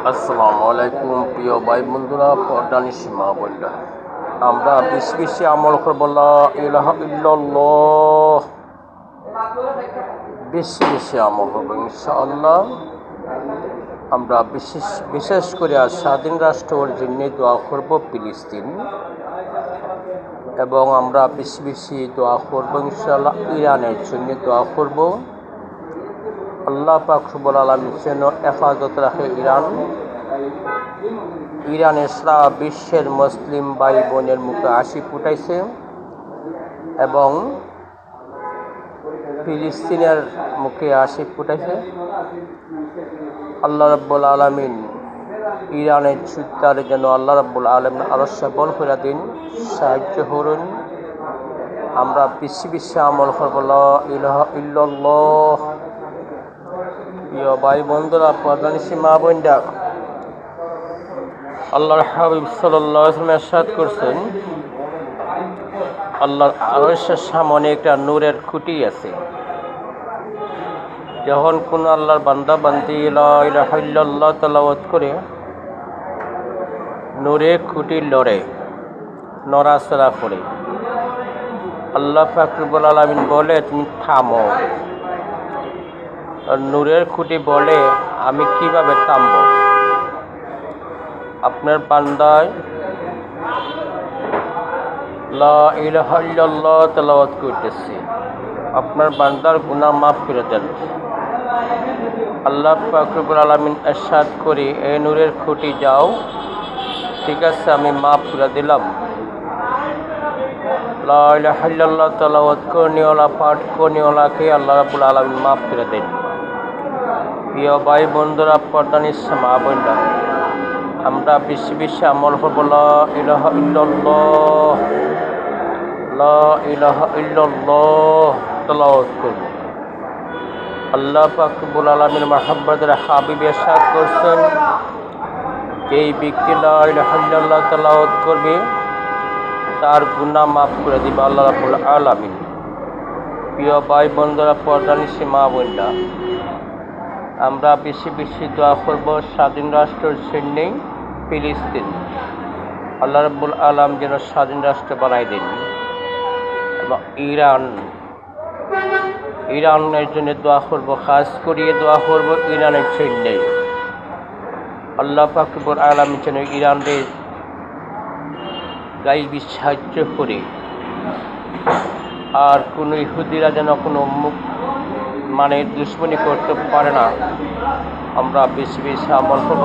আসসালামু আলাইকুম প্রিয় ভাই বন্ধুরা, পর্দানি সীমা বন্ধুরা, আমরা বেশি বেশি আমল করব লা ইলাহা ইল্লাল্লাহ। বেশি বেশি আমল করব ইনশাআল্লাহ। আমরা বিশেষ করে স্বাধীন রাষ্ট্রের জন্য দোয়া করব ফিলিস্তিন, এবং আমরা বেশি বেশি দোয়া করব ইনশাআল্লাহ ইরানের জন্য দোয়া করব। আল্লাহ পাক রব্বুল আলামিন যেন হেফাজত রাখে ইরানের সারা বিশ্বের মুসলিম ভাই বোনের মুখে হাসি ফুটাইছে, এবং ফিলিস্তিনের মুখে হাসি ফুটাইছে। আল্লাহ রাব্বুল আলামিন ইরানের যুদ্ধার যেন আল্লাহ রাব্বুল আলামিন আরো সবল করে দিন, সাহায্য করুন। আমরা বেশি বেশি আমল করব লা ইলাহা ইল্লাল্লাহ। প্রিয় ভাই বন্ধুরা, পর্দানি সীমা বন্ধুরা, আল্লাহর হাবিব সাল্লাল্লাহু আলাইহি ওয়াসাল্লাম ইরশাদ করছেন, আল্লাহর আরশের সামনে একটা নূরের খুঁটি আছে। যখন কোন আল্লাহর বান্দা বান্দি লা ইলাহা ইল্লাল্লাহ তেলাওয়াত করে, নূরের খুঁটি নড়াচড়া করে। আল্লাহ পাক রব্বুল আলামিন বলে, তুমি থামো। নূরের খুঁটি বলে, আমি কিভাবে থামব? আপনার বান্দায় লা ইলাহা ইল্লাল্লাহ তেলাওয়াত করতেছে, আপনার বান্দার গুনাহ মাফ করে দেন। আল্লাহ পাক রব্বুল আলামিন ইরশাদ করে, এই নূরের খুঁটি যাও, ঠিক আছে, আমি মাফ করে দিলাম। লা ইলাহা ইল্লাল্লাহ তেলাওয়াত করনিওয়ালা, পাঠ করনিওয়ালাকে আল্লাহ রাব্বুল আলামিন মাফ করে দেন। প্রিয় ভাই বন্ধুরা, পর্দানি সীমা বন্ধুরা, আমরা বেশি বেশি আমল করব লা ইলাহা ইল্লাল্লাহ, লা ইলাহা ইল্লাল্লাহ তেলাওয়াত করব। আল্লাহ পাক রব্বুল আলামিন মুহাম্মদের হাবিব ইরশাদ করছেন, যেই ব্যক্তি লা ইলাহা ইল্লাল্লাহ তেলাওয়াত করবে, তার গুনাহ মাফ করে দিবে আল্লাহ রাব্বুল আলামিন। প্রিয় ভাই বন্ধুরা, পর্দানি সীমা বন্ধুরা, আমরা বেশি বেশি দোয়া করব স্বাধীন রাষ্ট্রের জন্যে ফিলিস্তিন। আল্লাহ রাব্বুল আলামিন যেন স্বাধীন রাষ্ট্র বানাই দেন, এবং ইরানের জন্য দোয়া করব, খাস করিয়ে দোয়া করব ইরানের জন্যে। আল্লাহ পাক রব্বুল আলামিন যেন ইরানের গাইবী সাহায্য করে, আর কোনো ইহুদিরা যেন কোনো দুশ্মনী করতে পারে না। আমরা বেশি বেশি আমল করব।